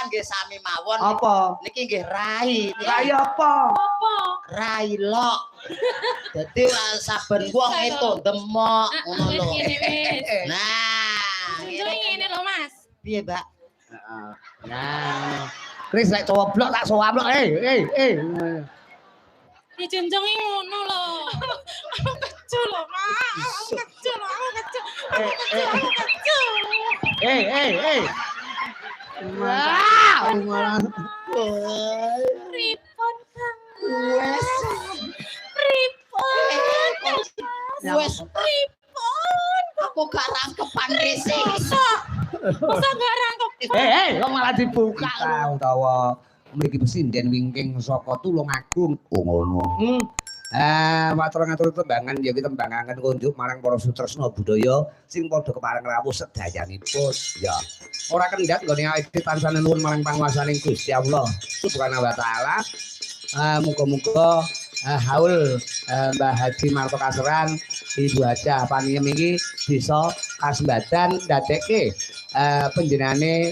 nggih sami mawon. Apa? Niki nggih rai. Rai apa? Apa? Rai lok. Dadi saben wong itu demok ngono lho. Nah, ngene lho Mas. Piye, Mbak? Heeh. Nah. Kris lek coblok tak sowablok. Dijunjungi ngono lho. Aku kecil lho, Mas. Aku kecil. Wah, malah. Pripun, Kang? Wes. Pripun? Wes Pripun? aku gak rangkepan risik. Masa gak rangkep? Kok malah dibuka utawa mriki pesinden wingking saka Tulungagung. Oh ngono. Matur ngatur tembangan ya tembangaken kunjuk marang para sutresna budaya sing padha kepareng rawuh sedayanipun. Ya. Ora kendhat nggone awake tansah nuwun marang panguwasaning Gusti Allah Subhanahu wa taala. Muga-muga haul Mbah Haji Marto Kaseran Ibu Hajah Paniem iki bisa kasembadan ndadekke panjenengane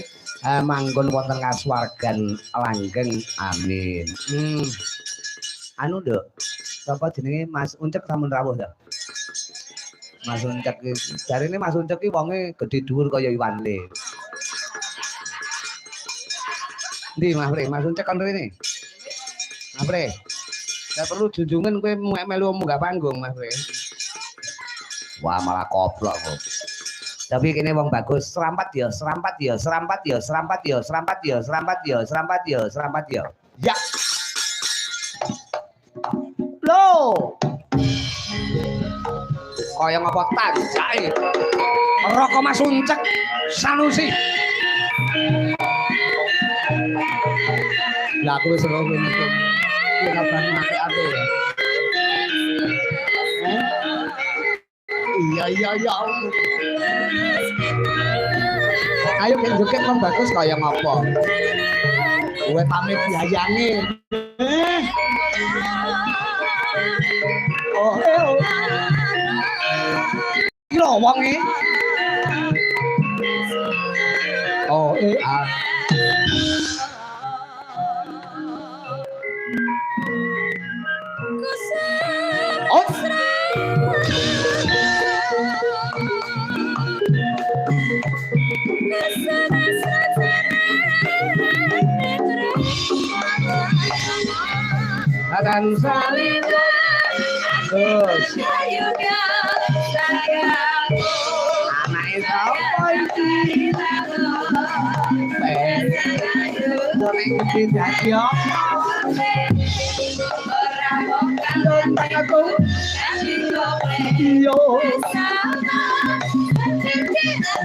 manggon wonten kasuwargan langgeng. Amin. Anu Nduk, sapa jenenge Mas Uncek sampun rawuh ta? Mas Uncek iki jarine Mas Uncek iki wonge gedhe dhuwur kaya Iwan Le. Ndi Mas Pre, Mas Uncek kon rene. Mas Pre. Nek perlu junjungan kowe melu munggah panggung Mas Pre. Wah malah koplok kok. Tapi kene wong bagus, serampat ya. Ya. Loh. Kaya ngapa tanjake. Roko Mas Uncek Sanusi. Lah aku wis ora ngene. Iki kapan apik-apik ya. Iya. Ayo joget wong bagus kaya ngapa. Kowe pamit biayane. Iki lho wong iki. Dan salibah terus anak sapa iki Doreng tidak yo yo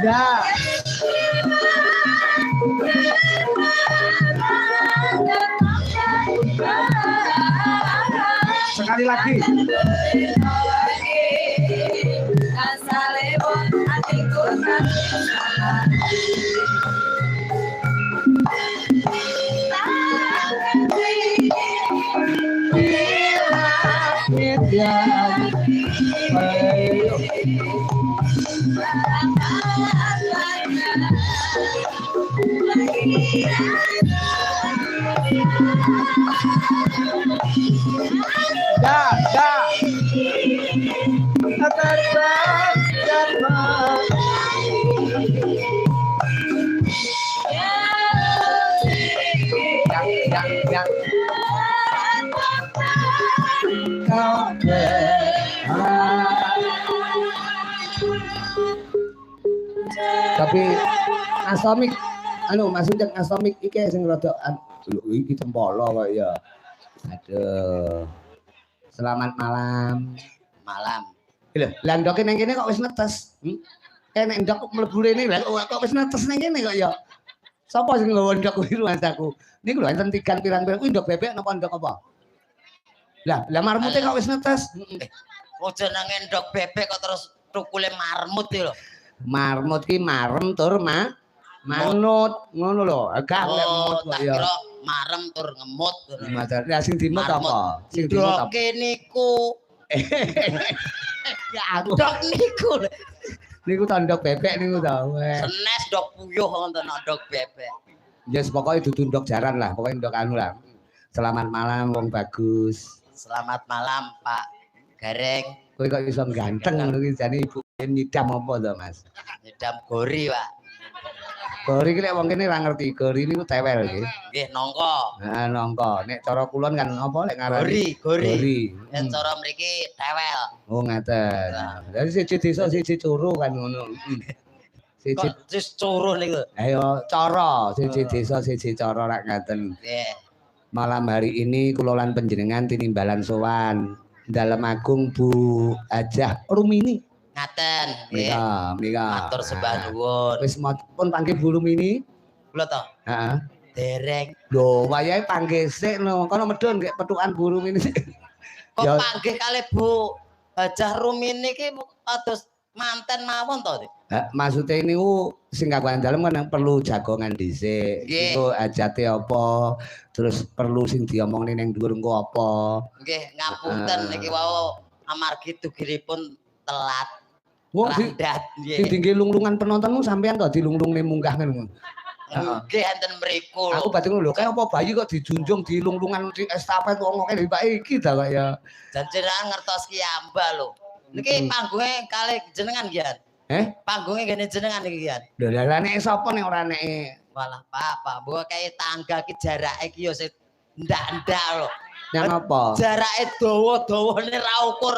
dah sekali lagi tapi asomik Mas Uncek asomik iki sing rada iki cempolo kok ya. Aduh. Selamat malam. Lho, lah ndoke nang kene kok wis netes. Nek ndok mlebu rene lha kok wis netes nang kene kok ya. Sapa sing nggawa ndok kuwi ruantaku? Niku lho enten tigan pirang-pirang kuwi ndok bebek napa ndok apa? Lah marmute kok wis netes. Kok jenenge ndok bebek kok terus tukule marmut iki lho. Marmut ki marem tur manut ngono lho. Agak lemut kok ya. Kira marem tur ngemut. Lah sing dimut apa? Sing dimut apa? Ndoke niku. Ya aku. Ndok niku. Niku tandok bebek niku ta. Senes ndok puyuh wonten ndok bebek. Ya pokoknya dudu ndok jaran lah, pokoknya ndok anu lah. Selamat malam wong bagus. Selamat malam Pak Gareng. Kowe kok iso ganteng ngono iki jane ibu nyidam apa to, Mas? Nyedam gori, Pak. Gori ki lek wong kene ora ngerti, gori niku tewel nggih. Nggih, nongko. Nah, nongko. Nek cara kulon kan apa lek ngarani? Gori. Nek cara mriki tewel. Oh, ngaten. Dari siji desa siji curu kan ngono. Siji Kok wis curuh niku. ayo cara siji desa siji cara rak ngaten. Nggih. Malam hari ini kula lan panjenengan tinimbalan sowan Dalem Agung Bu Hajah Rumini. Ngaten, nggih. Mika. Matur sembah nuwun. Wis pun panggih Bu Rumini. Kula to. Heeh. Dereng. Lho, wayahe panggih sik lho. Kono medhun nggih petukan Bu Rumini sik. Kok Ya. panggih kalih Bu Hajah Rumini ki kados manten mawon to. Maksudnya ini sing kagungan dalem kan perlu jagongan dhisik. Nggih. Iku ajate apa? Terus perlu sing diomongne ning dhuwur engko apa? Nggih, ngapunten niki wau amargi dugiripun telat. Wong Landat sing nggih. tinggi lunglungan penontonmu sampean to dilunglungne munggah ngono. Nggih enten mriku Aku lho. batin lho, kayak apa bayi kok dijunjung dilunglungan di estafet wong kok Pak iki ta kok ya. Jan jenengan ngertos ki amba lho. Niki panggunge kalih jenengan Gian. Panggunge gene jenengan iki Gian. Lho lah nek sapa nek ora nek Walah Pak, mbok kae tangga ki jarake ki yo sing ndak-ndak lho. yang apa? Jarake dawa-dawane ra ukur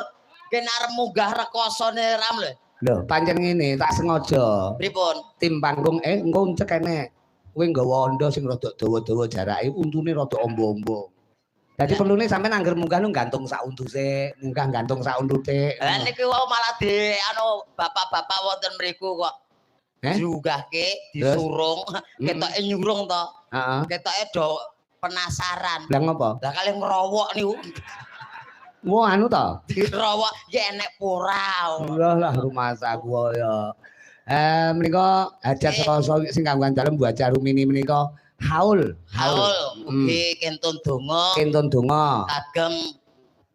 kene arep munggah rekosone ram lho. Lho, pancen ngene, tak sengaja. Pripun? Tim panggung engko uncek enek. Kowe nggawa anda sing rada dawa-dawa jarake, untune rada ombo-ombo. Dadi perlune sampean angger munggah nu gantung sak untuse, munggah gantung sak untute. Lah niki wau malah di anu bapak-bapak wonten mriku kok. Diunggahke, disurung, ketoke nyurung to. Heeh. Ketoke do penasaran. Lah ngopo? Lah kalih ngrowok niku. Wo anu ta? Dirowok ya enek pura. Lah rumah saku ya. Menika hajat saka sing kanggo dalem Bu Hajah Rumini menika haul. Mugi kentun donga. Kentun donga. Kagem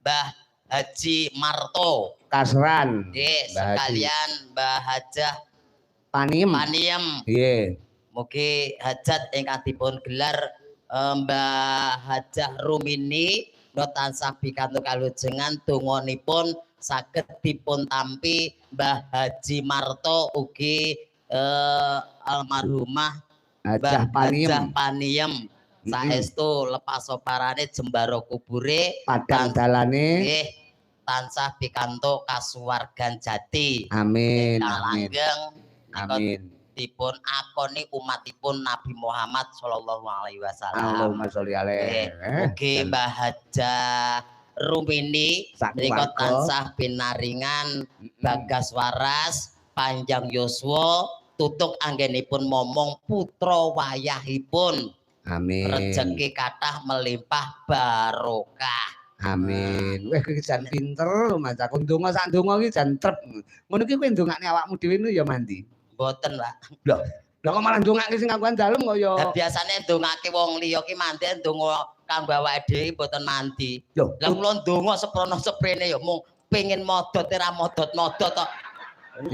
Mbah Haji Marto. Kasran. Nggih, Mbah Haji. sekalian Mbah Hajah Paniem. Paniem. Nggih. Mugi hajat ingkang dipun gelar Mbah Hajah Rumini tansah pikantuk kalujengan donganipun saged dipun tampi Mbah Haji Marto ugi almarhumah Hajah Paniem. Paniem. Saestu lepas oparane jembaro kubure Padang dalane. nggih tansah pikantuk kasuwargan jati. Amin. Ingkang Amin. langgeng Amin. dipun akoni umatipun Nabi Muhammad sallallahu alaihi wasallam. Allahumma sholli alaihi. Mugi Mbah Hajah Rumini menika tansah pinaringan bagas waras, panjang yuswa, tutuk anggenipun momong putra wayahipun. Amin. Rezeki kathah melimpah barokah. Amin. Weh iki jan pinter lho Mas. Aku ndonga sak ndonga iki jan trep. Ngono iki kowe ndongakne awakmu dhewe nu ya mandi. Mboten, Pak. Lho, lha kok malah ndongake sing kagungan dalem kok ya. Lah biasane ndongake wong liya ki mandi ndonga kanggo awake dhewe mboten mandi. Lho, Lah kula ndonga seprono seprene ya mung pengin modot ora modot-modot tok.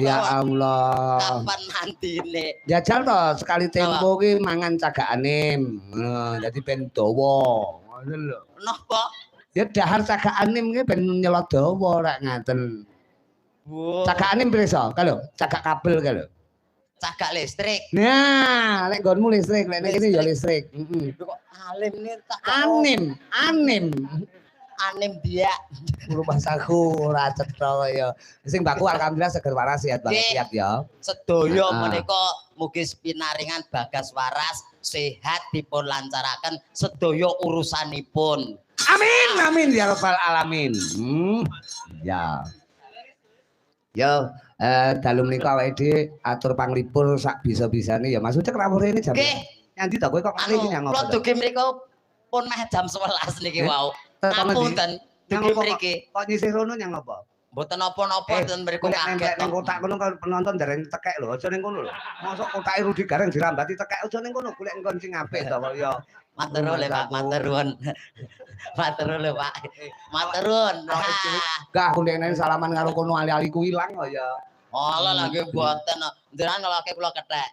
ya Allah. Kapan mandine? Jajal to sekali tempo ki mangan cagakane. Dadi ben dawa. Ngono lho. Napa? Ya dahar cagakane ki ben nyelot dawa rek ngaten. Wow. Cagakane pirsa? Kalau cagak kabel kalau. Cagak listrik. Nah, lek nggonmu listrik, lek kene ya listrik. Heeh. Kok alim nih tak Anim. anim dia. Rumah saku ora cetha ya. Sing baku alhamdulillah seger waras sehat banget ya. Sedaya menika mugi pinaringan bagas waras sehat dipun lancaraken sedaya urusanipun. Amin ya rabbal alamin. Ya. Ya, dalu menika awake dhewe atur panglipur sak bisa-bisane ya Mas Ucek rawuh rene jam. Nggih. Nanti to kowe kok kali iki nyang Kula apa? dugi mriku pun meh jam 11 niki wau. Ngapunten dugi mriki. Kok nyisih rono nyang apa? Mboten napa-napa ten mriku kaget. Ning kotak kono kan penonton dereng tekek lho, aja ning kono lho. Mosok kotake Rudi Gareng dirambati tekek aja ning kono golek engkon sing apik to kok ya. Matur nuwun Pak, matur nuwun. Matur nuwun Pak. Matur nuwun. Gak aku nek salaman karo kono ali-ali ku ilang kok ya. Ala lagi mboten. Njenengan ngelake kula kethek.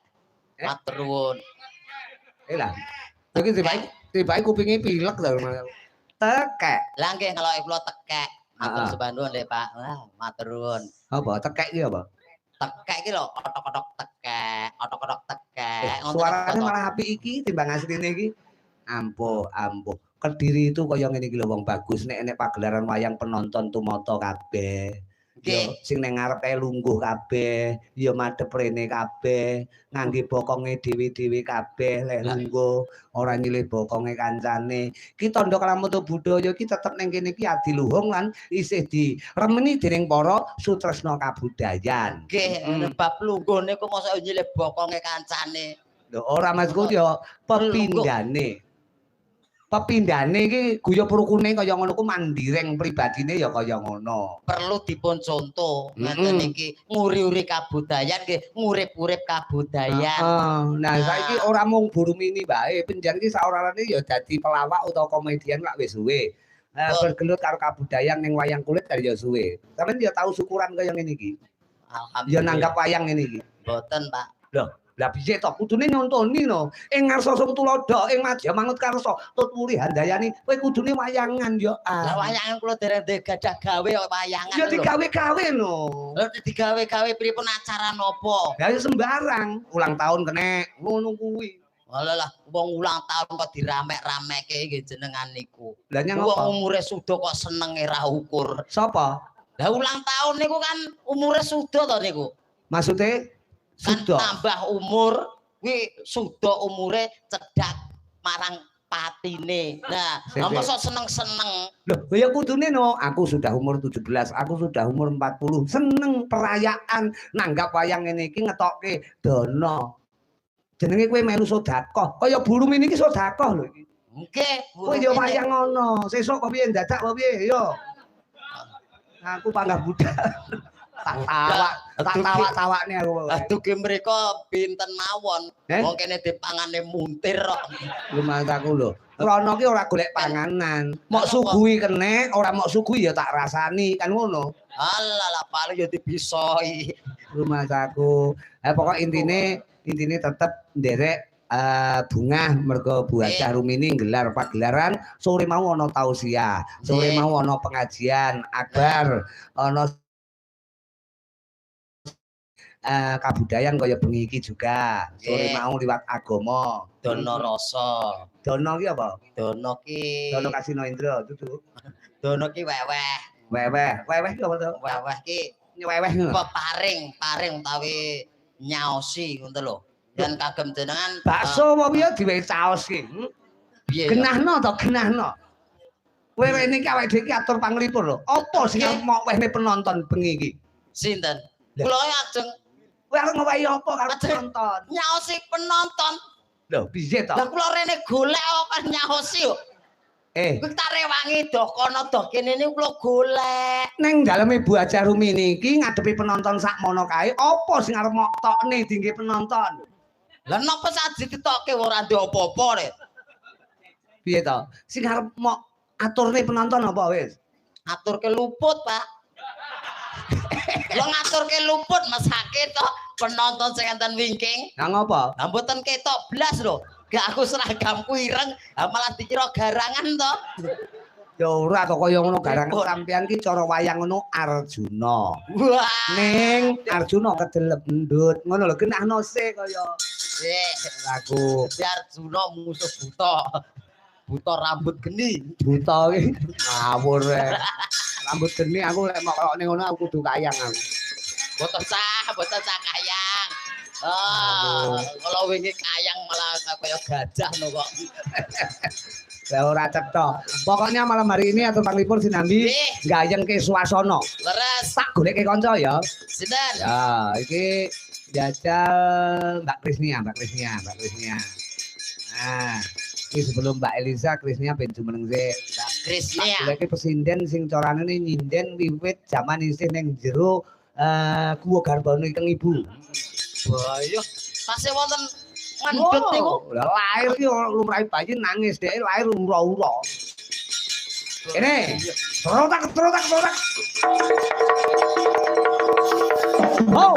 Matur nuwun. lah. Iki tiba kupinge pilek lho. Tekek. Lah nggih kalau kula tekek. Matur Heeh. sembah nuwun nggih Pak. Wah, matur nuwun. Apa tekek iki apa? Tekek iki lho, otok-otok tekek, otok-otok tekek. Ngoten Suarane to. malah apik iki timbang asline iki. Ampuh. Kediri itu kaya ngene iki lho wong bagus nek pagelaran wayang penonton tumata kabeh. Ya Nggih. sing ning ngarep kae lungguh kabeh, ya madhep rene kabeh, ngangge bokonge dhewe-dhewe kabeh lek lungguh, ora nyilih bokonge kancane. Ki tandha kalamoto budaya ki tetep ning kene ki adiluhung lan isih diremeni dening para sutresna kabudayan. Nggih, bab lungguh niku mosok nyilih bokonge kancane. Lho ora Masku ya pepindhane. Pepindhane iki guyub rukune kaya ngono ku mandireng pribadine ya kaya ngono. Perlu dipun contoh ngeten iki nguri-uri kabudayan nggih, ngurip-urip kabudayan. Nah, saiki ora mung Burumini bae, penjan iki saorane ya dadi pelawak utawa komedian lak wis suwe. Bergelut karo kabudayan ning wayang kulit ya suwe. Sampeyan ya tau syukuran kaya ngene iki. Alhamdulillah. Ya nanggap wayang ngene iki. Mboten, Pak. Loh, lah piye to kudune nyontoni no. Ing ngarsa sung tulodo, ing Madya Mangut Karsa, tuturi handayani, kowe kudune wayangan ya. Lah wayangan kula dereng gadah gawe kok wayangan. Ya digawe-gawe no. Lha digawe-gawe pripun acara napa? Ya sembarang, ulang tahun kene, ngono kuwi. Walah wong ulang tahun kok diramek-rameke nggih jenengan niku. Lah nyang Wong apa? umure suda kok senenge ra ukur. Sapa? Lah ulang tahun niku kan umure suda to niku. Maksude Kan sudah. tambah umur kuwi suda umure cedhak marang patine. Nah, mosok seneng-seneng. Loh, ya kudune no, aku sudah umur 17, aku sudah umur 40. Seneng perayaan nanggap wayang ngene iki ngetokke dana. Jenenge kowe melu sedekah. Kaya Burumini iki sedekah lho iki. Nggih, Kowe ya wayang ngono. Sesuk kok piye dadak kok piye yo. Aku panggah budak. Tak tawak-tawakne aku. Aduh ki mriko pinten mawon. Wong kene dipangane muntir kok. Lumayan aku lho. Rono ki ora golek panganan. Mok suguhi kene, ora mok suguhi ya tak rasani kan ngono. Alah paling ya dibisoi. Lumayan aku. Pokok intine tetep nderek bungah mergo Bu Hajah Rumini nggelar pagelaran sore mau ana tausiah, sore mau ana pengajian akbar, ana kabudayan kaya bengi iki juga. Sore mau liwat agama. Dana rasa. Dana ki apa? Dana ki Dana Kasino Indra dudu. Dana ki weweh. Weweh ki apa to? Weweh ki Weweh. paring utawi nyaosi ngoten lho. Dan kagem jenengan Bakso apa piye diwehi caos ki? piye? Genahno to, genahno. Kowe rene iki awake dhewe iki atur panglipur lho. Apa sing mok wehne penonton bengi iki? Sinten? Kula ajeng Kowe arep ngowahi apa karo penonton? nyaosi penonton. Lho, piye to? Lah kula rene golek apa nyaosi yo. Kuwi tak rewangi doh kono doh kene niku kula golek. Neng daleme Bu Hajah Rumini iki ngadepi penonton sakmono kae, apa sing arep mok tokne dingge penonton? Lah napa sak ditokke ora ndek apa-apa rek. Piye to? Sing arep mok aturne penonton apa wis? Aturke luput, Pak. Lo ngaturke luput mesake to penonton sing enten wingking. Lah ngopo? Lah mboten ketok blas lho. Gak aku seragamku ireng, malah dikira garangan to. Ya ora to kaya ngono garangan sampean ki cara wayang ngono Arjuna. Wah. Ning Arjuna kedelep ndut. Ngono lho genahno se kaya aku. Si Arjuna musuh buta. Buta rambut geni. Buta ki ngawur rambut geni aku lek mok kok ning ngono aku kudu kayang aku. Boten sah kayang. Kalau wingi kayang malah kaya gajah no kok. Lah ora cetha. Pokoknya malam hari ini atau panglipur sinambi gayengke swasana. Leres. Tak goleke kanca ya. Sinten? Ya, iki jajal Mbak Krisnia. Nah, ini sebelum Mbak Elisa, Krisnia ben jumeneng sik. Mbak Krisnia. Goleke pesinden sing carane nyinden wiwit jaman isih ning jero Guwa Garbane Kang Ibu. Wah, yo tasih wonten ngendhet niku. Lah lahir ki lumrahe bayi nangis dhek lahir ura-ura. Kene. Trotak. Oh.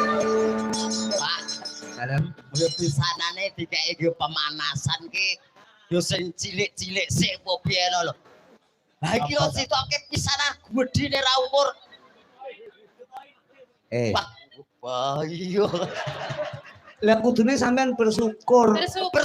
Pak, Dalam yo pisanane dikeki yo pemanasan ki yo sing cilik-cilik sik apa piye lho. Ha iki yo sitoke pisanan gedine ra umur. Pak, wah iya. lah kudune sampean bersyukur. Bersyukur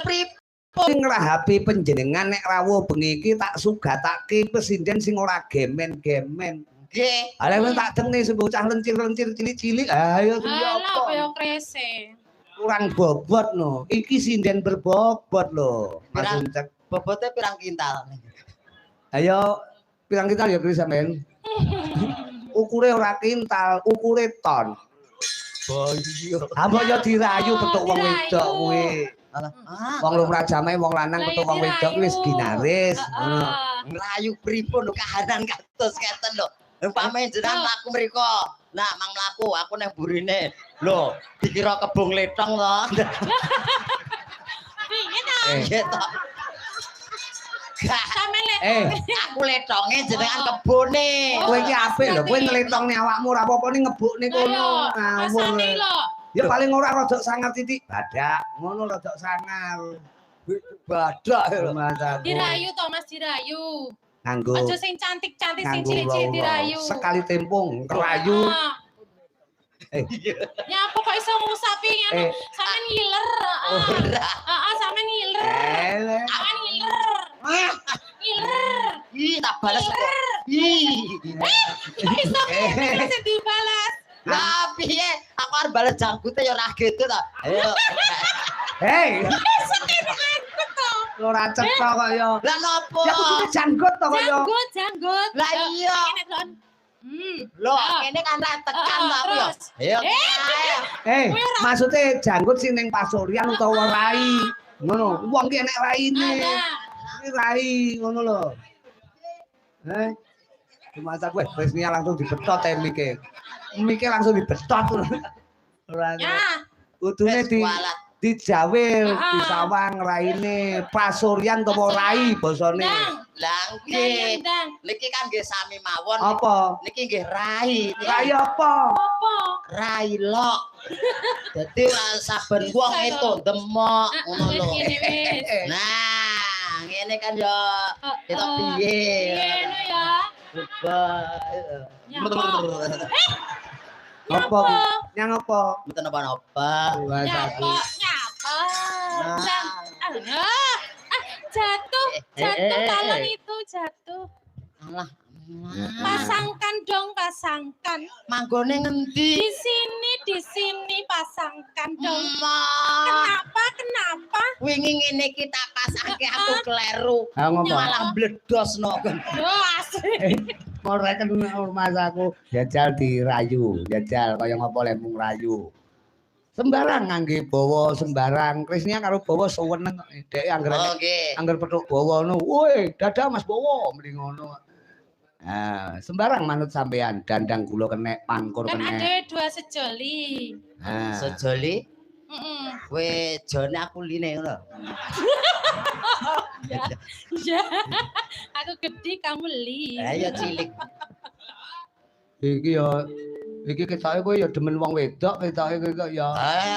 pripun Sing ngerahapi panjenengan nek rawuh bengi iki tak sugatake presiden sing ora gemen-gemen. nggih. Ala wong tak dengne sing bocah lencir-lencir cilik-cilik. Ayo Alah apa? kaya krese. Kurang bobot no. Iki sinden berbobot lho. Mas Pirang? Uncek. Bobote pirang kintal? Ayo pirang kintal ya Kris sampean? Ukure ora kintal, ukure ton. Oh iya. Ambok yo dirayu petuk wong Dirayu. wedok kuwi. Wong lumrah jamae wong lanang Lah, petuk wong wedok dirayu. wis ginaris. Ngono. Ngerayu pripun lho kahanan kados keten lho. Umpame jenengan mlaku mriko. Nah, mang mlaku aku nang burine. Lho, dikira kebong letong to. Piye ta? Iya to. Gak, Sampeyan lek aku letonge jenengan kebone. Kowe iki apik lho, kowe nletongne awakmu ora apa-apa ning ngebukne kono. Ngawur. Asane lho. Ya paling ora rodok sangar titik. Badak, ngono rodok sangar. Badak lho. Dirayu to Mas dirayu. Nganggo Aja sing cantik-cantik sing nganggo cilik-cilik dirayu. sekali tempung kerayu. Nyapa kok iso ngusapi ngono? Sampeyan ngiler. Ora. Heeh, sampeyan ngiler. Sampeyan ngiler. Ngiler. Ih, tak balas kok. Ih. Iso ngiler sing dibalas. Lah piye? Aku arep balas jangkute ya ora gitu to. Ayo. Hei, Aku to. ora cetha kok ya. Lah nopo? Ya kudu janggut to kok ya. Janggut. Lah iya. Ini Don. Loh, ini kan ra tekan to aku ya. Terus. Ayo. Ayo. Maksudnya janggut sing ning pasuryan utawa rai. Ngono, wong ki enek raine. Iki rai ngono lho. Masa kowe resminya langsung dibetot mike. Mike langsung dibetot. Ora. Ya. Kudune Wes di kualat. dijawil, disawang raine, pasuryan utawa rai basane. Lah nggih. Niki kan nggih sami mawon. Apa? Niki nggih rai. Rai apa? Apa? Rai lok. Dadi saben wong itu demok ngono lho. Ini wis. Nah, ngene kan yo ketok piye. Ngono ya. Apa? Yang apa? Mboten napa-napa. Nyapa. Jatuh talon itu jatuh. Alah. Pasangkan dong, pasangkan. Manggone ngendi? Di sini pasangkan dong. Emak. Kenapa? Wingi ngene iki tak pasake aku kleru. Ha ngopo? Malah bledosno kan. Yo asik. Moreken mas aku jajal dirayu, jajal kaya ngopo lek mung rayu. Sembarang ngangge bawa sembarang. Krisnya karo bawa seweneng dhek anggere Oke. angger petuk bawa ngono. Woi, dadah Mas Bawa mending ngono. Nah, sembarang manut sampean, dandang kula kenek, pangkur Kan kenek. ada dua sejoli. Nah, Sejoli Mm-mm. kowe jone aku line ngono. Ya, aku gede kamu li. Ayo cilik. iki ketoke kowe ya demen wong wedok, ketoke kowe ya.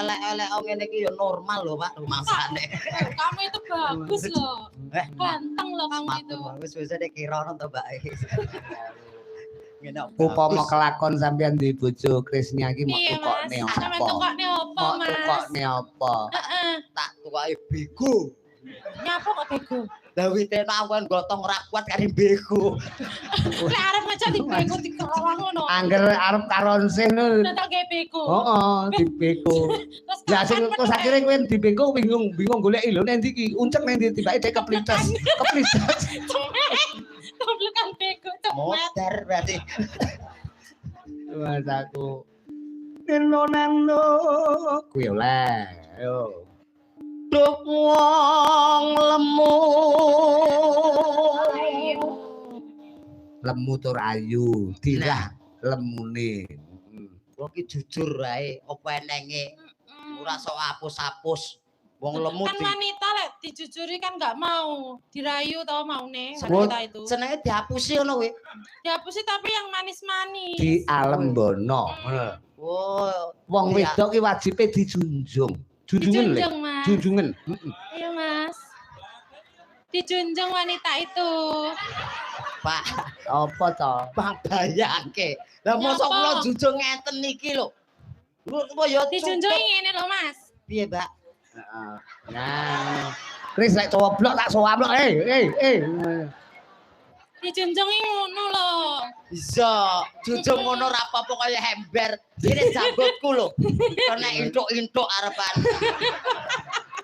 Elek-elek ngene iki ya normal lho, Pak, rumasane. Kamu itu bagus loh. Ganteng loh kamu itu. Wis nek kira ono to, Mbak. Ngene kok. Upama kelakon sampean di bojo Krisnya iki mok Iya tukokne mas, sampe apa? tukokne apa Mok mas? tukokne apa? Heeh. Tak tuwake bego. Nyapa kok bego? Lah wite tawen gotong ra kuat kari bego. Lek arep macam di bego dikerowang ngono. Angger arep karonsih lho. Datang kayak bego. Heeh, dibeko. Terus Ya sing terus akhire kowe dibeko bingung golek lho nek ndi iki uncek nek ndi tibake dhek keplites. Keplites. Komplekan bego cepat. Motor berarti. Mas aku. Neno kuwi oleh. Yo. Duk wong lemu. Lemu tur ayu, dirah lemune. Wong ki jujur ae, apa enenge. Ora sok apus-apus. Wong lemu Kan wanita lek dijujuri kan nggak mau dirayu tau mau nih Seneng- wanita itu. senenge dihapusi ngono kuwi. Dihapusi tapi yang manis-manis. Di alembono. Oh, Wong iya. wedok ki wajibe dijunjung. Junjungan lho. Dijunjung, Mas. Junjungan. Iya, Mas. Dijunjung wanita itu. Pak, Apa to? Bang bayangke. Lah mosok apa? kula jujung ngeten iki lho. Lu ya Dijunjung ngene lho, Mas. piye, Mbak? Heeh. Nah. Kris lek coblok tak sowablok. Dijunjung ngono lho. Bisa jujung ngono ra apa-apa kaya ember. Ini jambutku lho. Kena intuk-intuk arepan.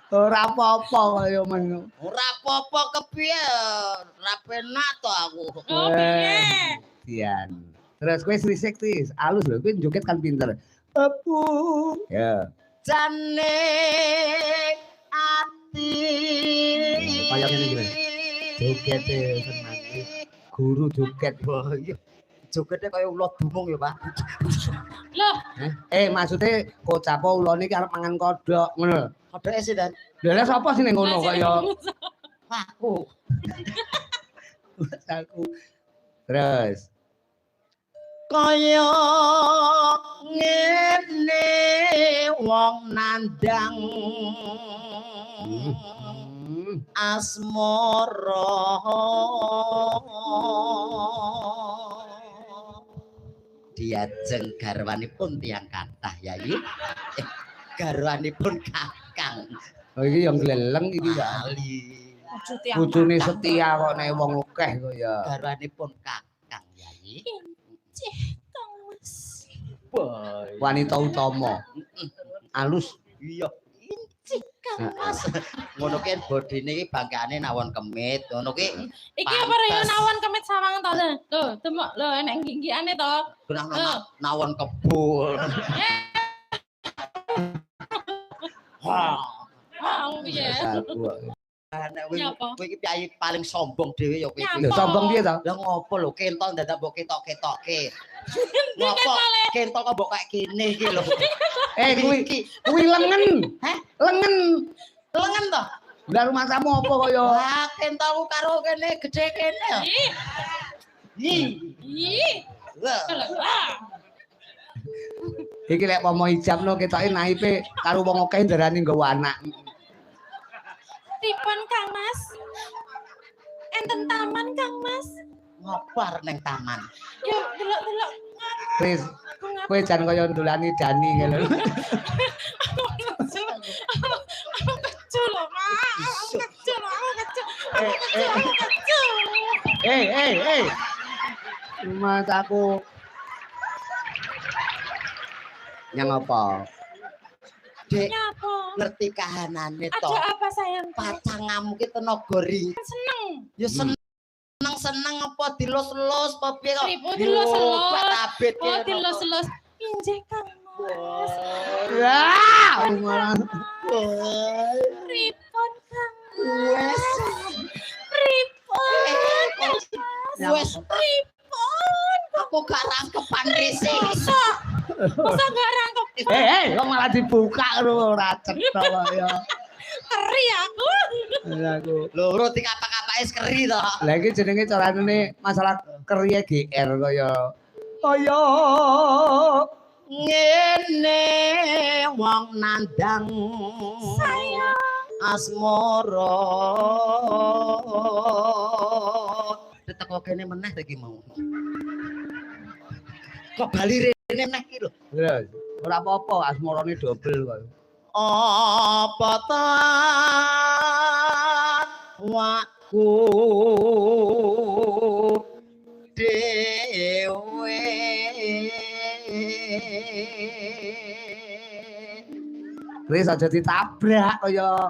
Ora apa-apa kaya men. Ora apa-apa kepiye? Ra penak to aku. Oh, piye? Dian. Terus kowe srisik tis, alus lho, kowe joget kan pinter. Apu. Ya. Jane ati. Kaya ngene iki, Mas. Jogete tenan iki. Guru joget. Wah, iya. Jogete kaya ulo dumung ya, Pak. Loh, Maksudnya kocap ulone iki arep mangan kodhok ngono. Kodoke sih dan Lha sapa sih ning ngono masih kaya aku. aku. Terus Kaya ngene wong nandang asmara diajeng garwanipun tiyang kathah yayi garwanipun kakang oh iki yang gleleng iki ya. kali Bojone setia kok nek wong akeh kok ya. garwanipun kakang yayi Cih, Kang Mas. Wanita utama. Alus. iya inci Kang Mas ngono ki bodine iki bangkane nawon kemit ngono ki Iki apa ya nawon kemit sawang to lho. Tuh, demok lho enek ginggiane to. genah nawon kebul wah Wah, piye? nek kowe Nyapa? iki piye paling sombong dhewe ya kowe iki. Lho sombong piye to? Lah ngopo lho kentol dadak mbok ketok-ketokke. Ngopo kentol kok mbok kaya kene iki lho. Kuwi lengen. Heh? Lengen. Lengen to? Lah rumah kamu apa kaya? Wah, kentolku karo kene gedhe kene. Ih, Ih. ih. Wah. Ah. Iki lek pomo ijabno ketoke naipe karo wong akeh ndarani nggawa anak. Pripun Kang Mas? Enten taman Kang Mas. Ngopar ning taman. Yo delok-delok. Kris, kowe jan kaya ndolani Dani ngene lho. Aku kecil loh, Mak. Aku kecil. Aku kecil. Rumah aku. Yang apa? Dek, Nyapa? ngerti kahanane to. Ada apa sayang? Pacangamu ki tenaga ring. Seneng. Ya seneng apa dilus-lus apa piye kok. Pripun dilus-lus? Patabit Oh, dilus-lus. Injek Kang Mas. Wah, malah. Pripun Kang Wes. Mas? Pripun Kang Mas? Wes. Pripun? Aku gak rangkepan risik. Masa gak rangkep? Kok malah dibuka lho ora cetha kaya. Keri aku. Aku. Loro dikapak-kapake keri to. Lah iki jenenge carane masalah keriye GR kaya kaya Ngene wong nandang Sayang. asmara. Teko kene meneh iki mau. Kok bali rene meneh iki lho. Terus ora apa-apa asmarane dobel kok. Apa ta waku dewe Wis aja ditabrak kaya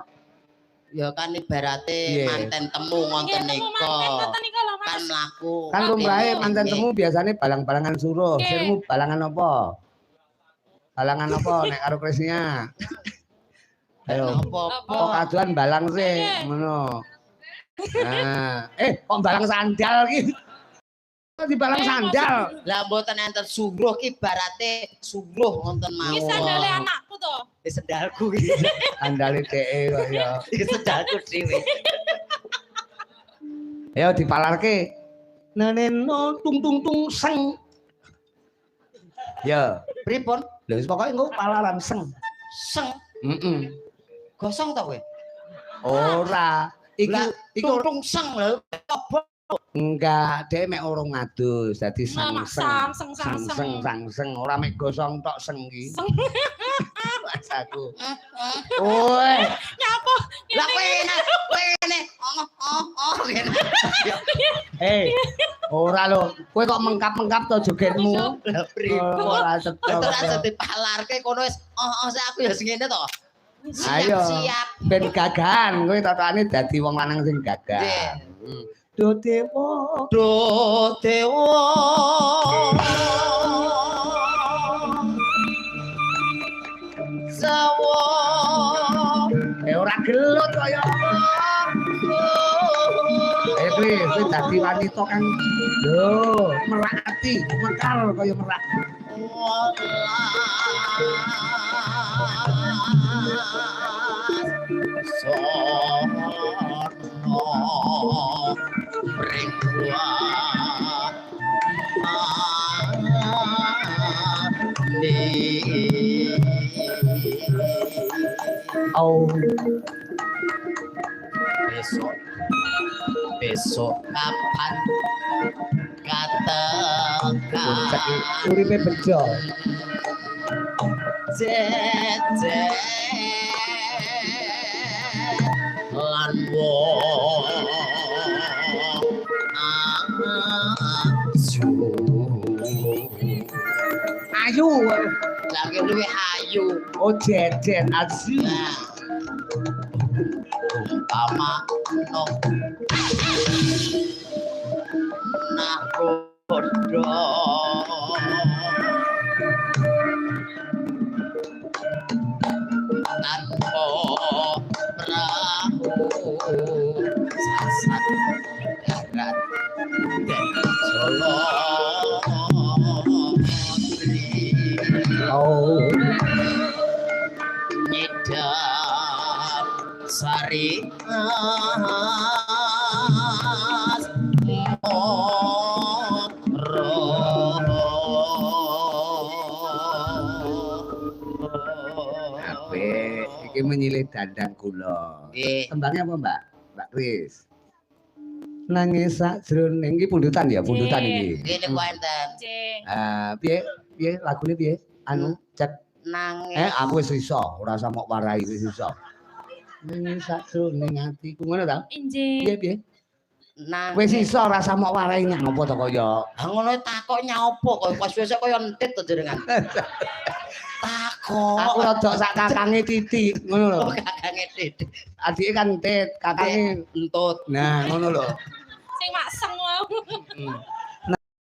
ya kan ibarate Iya. manten temu ngoten Nggih, temu manten nika ngoten nika lho, kan Mas. mlaku kan lumrahe manten temu biasane balang-balangan suruh. Nggih. Sirmu balangan apa? Balangan apa nek karo Krisnya? Ayo. apa-apa Kok kaduan balang sih Nggih. ngono. Nah, kok balang sandal iki? di balang sandal. Lah mboten enten sungguh ki ibarate sungguh wonten Iki mawon. sandale anakku to. Sendalku iki. Sandale dheke kok ya. Iki sendalku dhewe. Ya dipalarke. Naneno tung tung tung seng. Ya, Pripun? lha wis pokoke engko palaran seng. Seng Heeh. gosong ta kowe? Ora. Iki tung seng lho. Apa? enggak, dhek mek urung ngadus, dadi Nah, mak sang ora mek gosong tok seng iki. Seng. Masaku. Woi, Nyapa? Lah kowe ngene. Oh ngene. hei. Ora lho, kowe kok mengkap-mengkap to jogetmu. Lah pripun? Ora cocok. Terus aja dipalarke kono wis aku ya sing ngene to. Ayo. Siap. Ben gagahan, kowe totane dadi wong lanang sing gagah. Nggih. Do dewa. Do dewa. Sawo. Ora gelut kaya kowe dadi wanita kang lho, merak ati, mekar kaya merak. Sono pringwa Oh, besok kapan katakan uripe bejo. jeje lan wong Ayu. lagi luwih ayu Oh, jejen asu. umpama no nakodo tanpa perahu sasat darat dan solo Oh, nyedam sari apik. Iki menyilih dandang kula. Nggih. Tembangnya apa, Mbak? Mbak Kris. Nangis sakjroning iki pundutan ya, pundutan iki. Ngene ku enten Piye? Piye lagune piye? Anu, cek. nangis Aku wis iso, ora usah mok warai wis iso. Nangis sakjroning atiku ngono ta? Injih. Piye piye? nangis Wis iso ora usah mok warai ngopo to kaya. ah ngono takok nyopo kok pas biasa kaya entit to jenengan takok Aku rada sak kakange titik, ngono lho. kakange titik Adike kan tit, kakange entut nah ngono lho. Sing mak seng wae. Hmm.